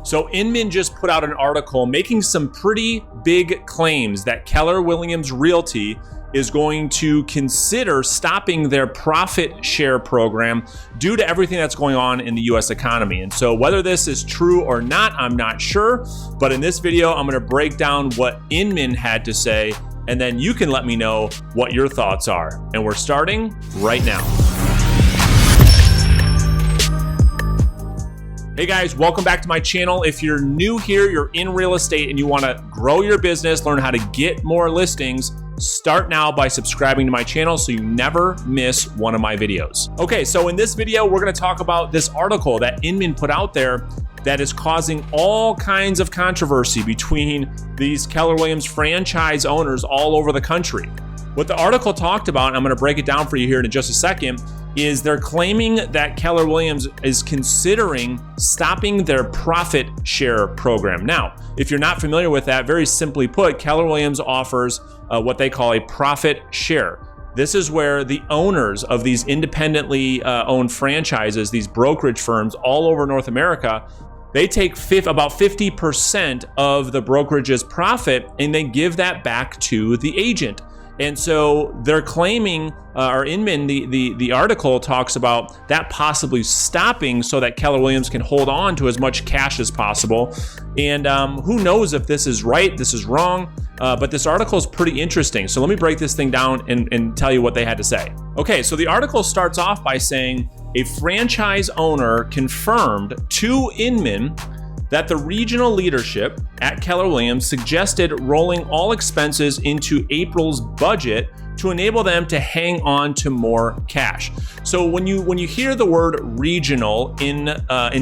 So Inman just put out an article making some pretty big claims that Keller Williams Realty is going to consider stopping their profit share program due to everything that's going on in the US economy. And so whether this is true or not, I'm not sure. But in this video, I'm going to break down what Inman had to say, and then you can let me know what your thoughts are. And we're starting right now. Hey guys, welcome back to my channel. If you're new here, you're in real estate and you want to grow your business, learn how to get more listings, start now by subscribing to my channel so you never miss one of my videos. Okay, so in this video, we're going to talk about this article that Inman put out there that is causing all kinds of controversy between these Keller Williams franchise owners all over the country. What the article talked about, and I'm going to break it down for you here in just a second, is they're claiming that Keller Williams is considering stopping their profit share program. Now, if you're not familiar with that, very simply put, Keller Williams offers what they call a profit share. This is where the owners of these independently owned franchises, these brokerage firms all over North America, they take about 50% of the brokerage's profit and they give that back to the agent. And so they're claiming, or Inman, the article talks about that possibly stopping so that Keller Williams can hold on to as much cash as possible. And who knows if this is right, this is wrong, but this article is pretty interesting. So let me break this thing down and tell you what they had to say. Okay, so the article starts off by saying a franchise owner confirmed to Inman that the regional leadership at Keller Williams suggested rolling all expenses into April's budget to enable them to hang on to more cash. So when you hear the word regional in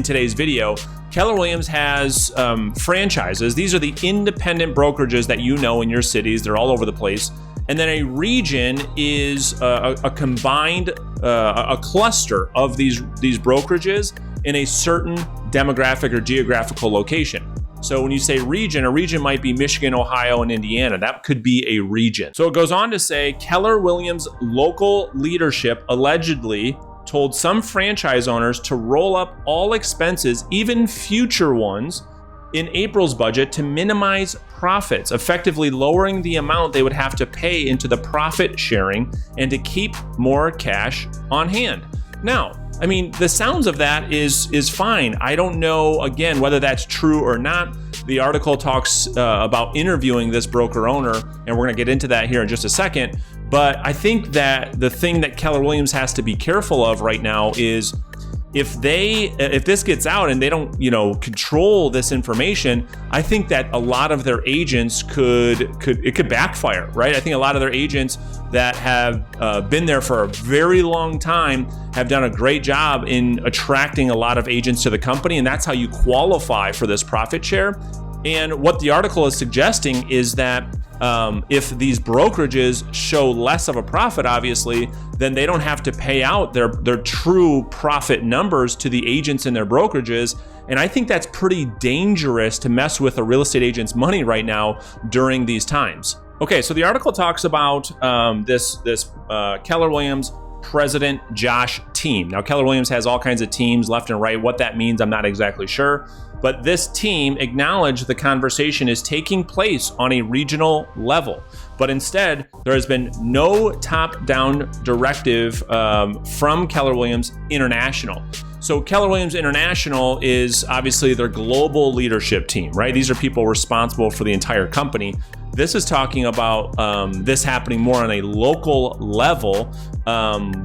today's video, Keller Williams has franchises. These are the independent brokerages that you know in your cities. They're all over the place. And then a region is a combined, a cluster of these brokerages in a certain demographic or geographical location. So when you say region, a region might be Michigan, Ohio, and Indiana. That could be a region. So it goes on to say Keller Williams local leadership allegedly told some franchise owners to roll up all expenses, even future ones, in April's budget to minimize profits, effectively lowering the amount they would have to pay into the profit sharing and to keep more cash on hand. Now, I mean, the sounds of that is fine. I don't know, again, whether that's true or not. The article talks about interviewing this broker owner, and we're going to get into that here in just a second. But I think that the thing that Keller Williams has to be careful of right now is if this gets out and they don't, control this information, I think that a lot of their agents could backfire, right? I think a lot of their agents that have been there for a very long time have done a great job in attracting a lot of agents to the company, and that's how you qualify for this profit share. And what the article is suggesting is that if these brokerages show less of a profit, obviously, then they don't have to pay out their true profit numbers to the agents in their brokerages. And I think that's pretty dangerous to mess with a real estate agent's money right now during these times. Okay, so the article talks about this Keller Williams President Josh team. Now, Keller Williams has all kinds of teams left and right. What that means, I'm not exactly sure. But this team acknowledged the conversation is taking place on a regional level. But instead, there has been no top-down directive from Keller Williams International. So Keller Williams International is obviously their global leadership team, right? These are people responsible for the entire company. This is talking about this happening more on a local level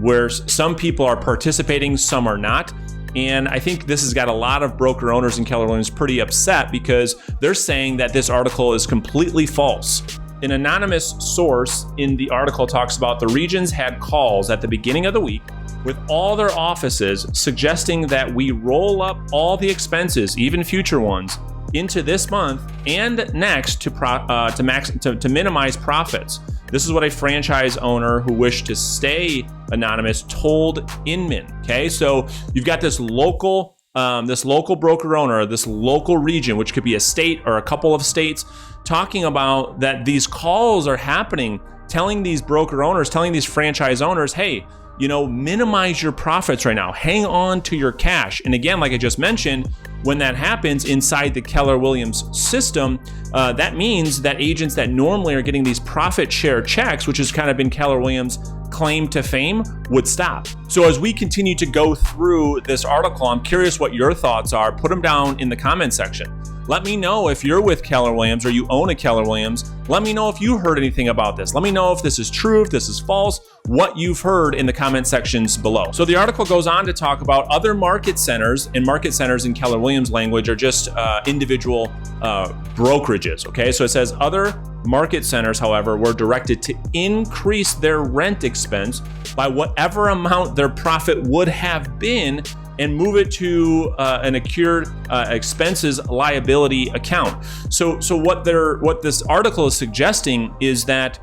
where some people are participating, some are not. And I think this has got a lot of broker owners in Keller Williams pretty upset because they're saying that this article is completely false. An anonymous source in the article talks about the regions had calls at the beginning of the week with all their offices suggesting that we roll up all the expenses, even future ones, into this month and next to minimize profits. This is what a franchise owner who wished to stay anonymous told Inman. Okay, so you've got this local broker owner, this local region, which could be a state or a couple of states, talking about that these calls are happening, telling these broker owners, telling these franchise owners, hey, minimize your profits right now. Hang on to your cash. And again, like I just mentioned, when that happens inside the Keller Williams system, that means that agents that normally are getting these profit share checks, which has kind of been Keller Williams' claim to fame, would stop. So as we continue to go through this article, I'm curious what your thoughts are. Put them down in the comment section. Let me know if you're with Keller Williams or you own a Keller Williams. Let me know if you heard anything about this. Let me know if this is true, if this is false, what you've heard in the comment sections below. So the article goes on to talk about other market centers, and market centers in Keller Williams language are just individual brokerages, okay? So it says other market centers, however, were directed to increase their rent expense by whatever amount their profit would have been and move it to an accrued expenses liability account. So what this article is suggesting is that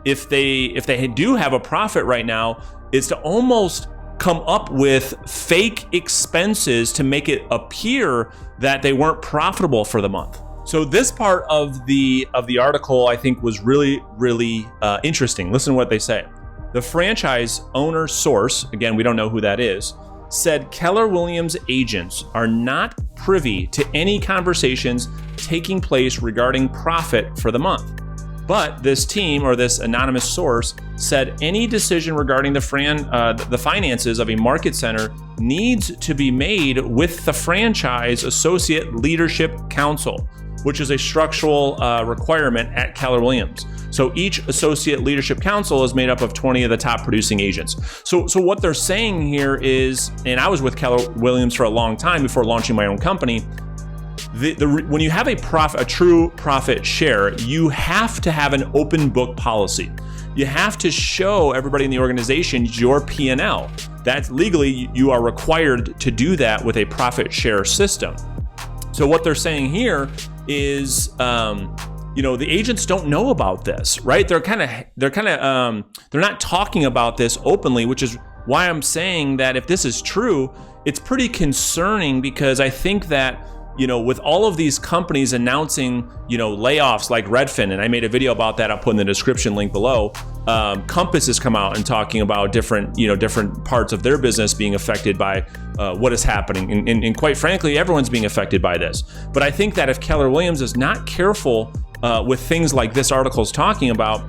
if they do have a profit right now, it's to almost come up with fake expenses to make it appear that they weren't profitable for the month. So this part of the article I think was really interesting. Listen to what they say. The franchise owner source, again, we don't know who that is, said Keller Williams agents are not privy to any conversations taking place regarding profit for the month. But this team, or this anonymous source, said any decision regarding the finances of a market center needs to be made with the franchise associate leadership council, which is a structural requirement at Keller Williams. So each associate leadership council is made up of 20 of the top producing agents. So what they're saying here is, and I was with Keller Williams for a long time before launching my own company, when you have a true profit share, you have to have an open book policy. You have to show everybody in the organization your P&L. That's legally, you are required to do that with a profit share system. So what they're saying here is, the agents don't know about this, right? They're not talking about this openly, which is why I'm saying that if this is true, it's pretty concerning, because I think that, with all of these companies announcing, layoffs like Redfin, and I made a video about that, I'll put in the description link below. Compass has come out and talking about different parts of their business being affected by what is happening. And quite frankly, everyone's being affected by this. But I think that if Keller Williams is not careful with things like this article is talking about,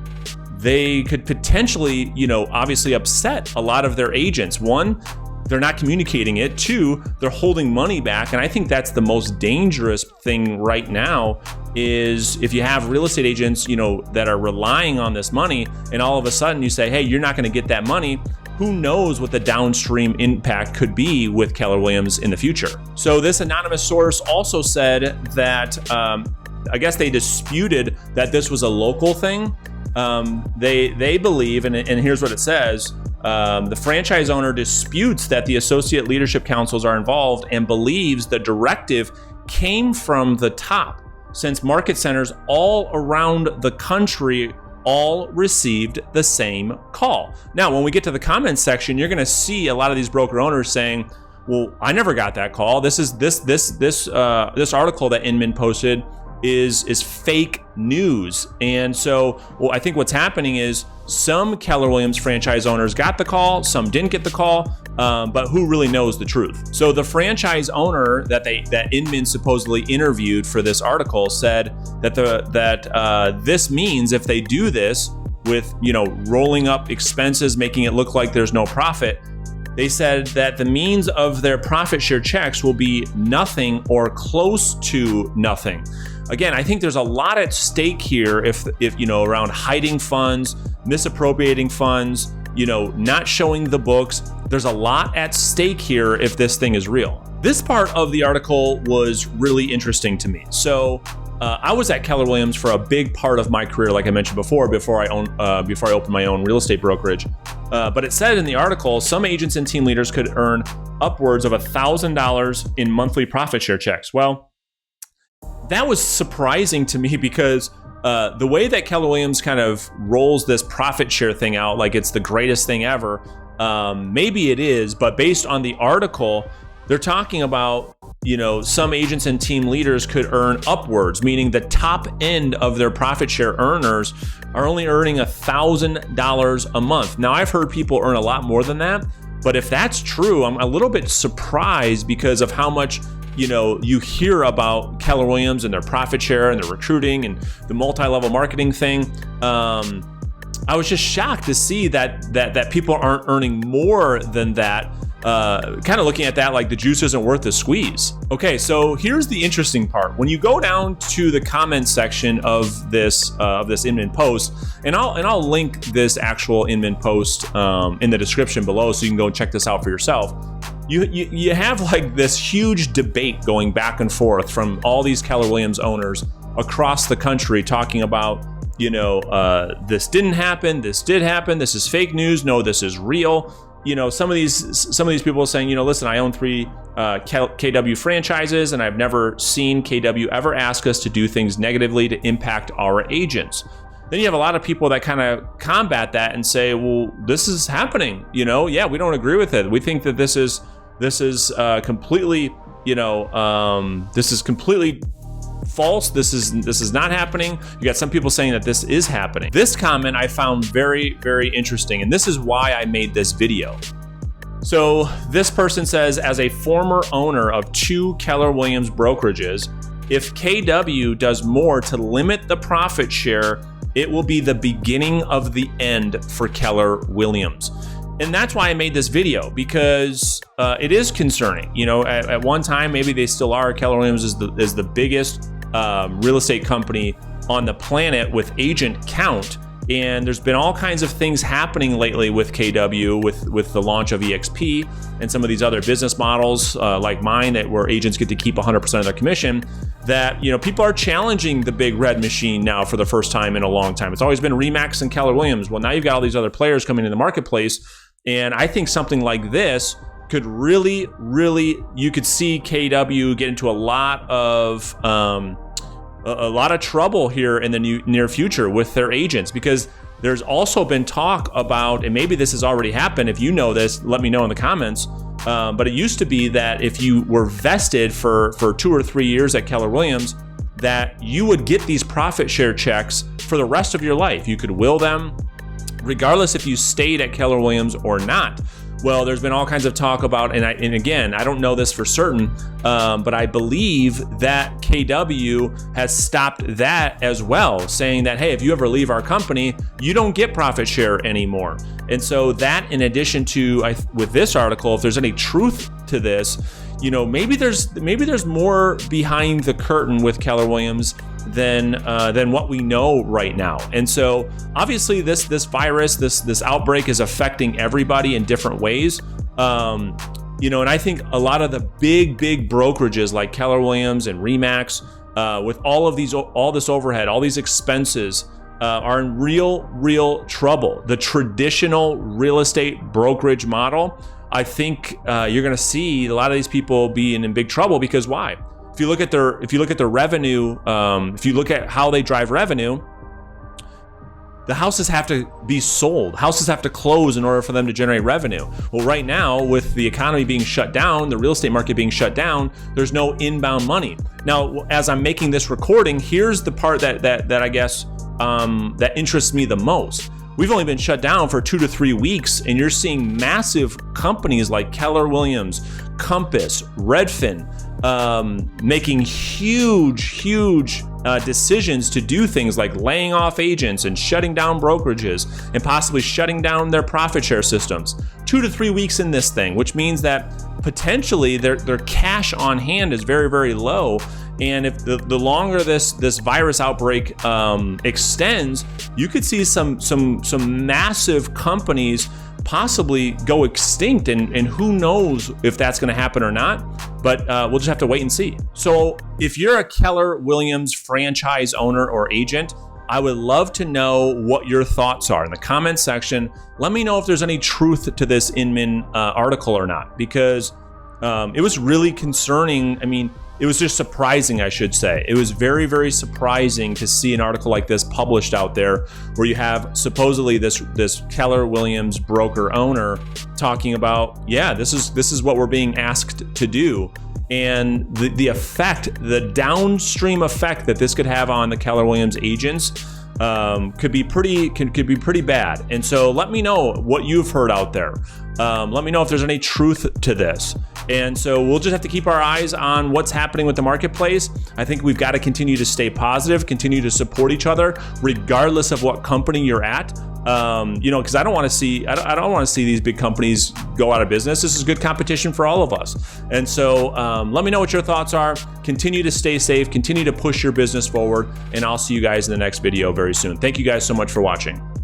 they could potentially, obviously upset a lot of their agents. One, they're not communicating it. Two, they're holding money back. And I think that's the most dangerous thing right now, is if you have real estate agents, that are relying on this money, and all of a sudden you say, hey, you're not going to get that money. Who knows what the downstream impact could be with Keller Williams in the future. So this anonymous source also said that, I guess they disputed that this was a local thing. They believe, and here's what it says, the franchise owner disputes that the associate leadership councils are involved and believes the directive came from the top, since market centers all around the country all received the same call. Now, when we get to the comments section, you're going to see a lot of these broker owners saying, well, I never got that call. This article that Inman posted is fake news. And so, I think what's happening is some Keller Williams franchise owners got the call, some didn't get the call, but who really knows the truth? So the franchise owner that Inman supposedly interviewed for this article said that this means if they do this with rolling up expenses, making it look like there's no profit, they said that the means of their profit share checks will be nothing or close to nothing. Again, I think there's a lot at stake here if around hiding funds, misappropriating funds, not showing the books. There's a lot at stake here if this thing is real. This part of the article was really interesting to me. So I was at Keller Williams for a big part of my career, like I mentioned before I opened my own real estate brokerage. But it said in the article, some agents and team leaders could earn upwards of $1,000 in monthly profit share checks. Well, that was surprising to me, because the way that Keller Williams kind of rolls this profit share thing out like it's the greatest thing ever, maybe it is, but based on the article, they're talking about some agents and team leaders could earn upwards, meaning the top end of their profit share earners are only earning $1,000 a month. Now, I've heard people earn a lot more than that, but if that's true, I'm a little bit surprised because of how much you hear about Keller Williams and their profit share and their recruiting and the multi-level marketing thing. I was just shocked to see that people aren't earning more than that. Kind of looking at that like the juice isn't worth the squeeze. Okay, so here's the interesting part. When you go down to the comment section of this Inman post, and I'll link this actual Inman post in the description below, so you can go and check this out for yourself. You have like this huge debate going back and forth from all these Keller Williams owners across the country talking about, this didn't happen, this did happen, this is fake news, no, this is real. Some of these people are saying, listen, I own 3 KW franchises, and I've never seen KW ever ask us to do things negatively to impact our agents. Then you have a lot of people that kind of combat that and say, well, this is happening. Yeah, we don't agree with it. We think that this is completely, this is completely false. This is not happening. You got some people saying that this is happening. This comment I found very, very interesting, and this is why I made this video. So this person says, as a former owner of 2 Keller Williams brokerages, if KW does more to limit the profit share, it will be the beginning of the end for Keller Williams. And that's why I made this video, because it is concerning. At one time, maybe they still are. Keller Williams is the biggest real estate company on the planet with agent count. And there's been all kinds of things happening lately with KW, with the launch of EXP and some of these other business models like mine, where agents get to keep 100% of their commission, that people are challenging the big red machine now for the first time in a long time. It's always been RE/MAX and Keller Williams. Well, now you've got all these other players coming in the marketplace, and I think something like this could really, you could see KW get into a lot of trouble here in the near future with their agents, because there's also been talk about, and maybe this has already happened, if you know this, let me know in the comments, but it used to be that if you were vested for 2 or 3 years at Keller Williams, that you would get these profit share checks for the rest of your life. You could will them regardless if you stayed at Keller Williams or not. Well, there's been all kinds of talk about, and again, I don't know this for certain, but I believe that KW has stopped that as well, saying that, hey, if you ever leave our company, you don't get profit share anymore. And so that, in addition to, with this article, if there's any truth to this, maybe there's more behind the curtain with Keller Williams than what we know right now. And so obviously this virus, this outbreak is affecting everybody in different ways. And I think a lot of the big brokerages like Keller Williams and RE/MAX, with all this overhead, all these expenses, are in real trouble. The traditional real estate brokerage model, I think you're going to see a lot of these people being in big trouble, because why? If you look at their revenue, if you look at how they drive revenue, the houses have to be sold. Houses have to close in order for them to generate revenue. Well, right now, with the economy being shut down, the real estate market being shut down, there's no inbound money. Now, as I'm making this recording, here's the part that I guess that interests me the most. We've only been shut down for 2 to 3 weeks, and you're seeing massive companies like Keller Williams, Compass, Redfin, making huge decisions to do things like laying off agents and shutting down brokerages and possibly shutting down their profit share systems. 2 to 3 weeks in this thing, which means that potentially their cash on hand is very low. And if the longer this virus outbreak extends, you could see some massive companies possibly go extinct, and who knows if that's going to happen or not, but we'll just have to wait and see. So if you're a Keller Williams franchise owner or agent, I would love to know what your thoughts are in the comment section. Let me know if there's any truth to this Inman article or not, because it was really concerning. I mean, it was just surprising, I should say. It was very surprising to see an article like this published out there, where you have supposedly this Keller Williams broker owner talking about, yeah, this is what we're being asked to do. and the effect, the downstream effect that this could have on the Keller Williams agents could be pretty bad. And so let me know what you've heard out there. Let me know if there's any truth to this. And so we'll just have to keep our eyes on what's happening with the marketplace. I think we've got to continue to stay positive, continue to support each other, regardless of what company you're at. Because I don't want to see these big companies go out of business. This is good competition for all of us. And so let me know what your thoughts are. Continue to stay safe, continue to push your business forward, and I'll see you guys in the next video very soon. Thank you guys so much for watching.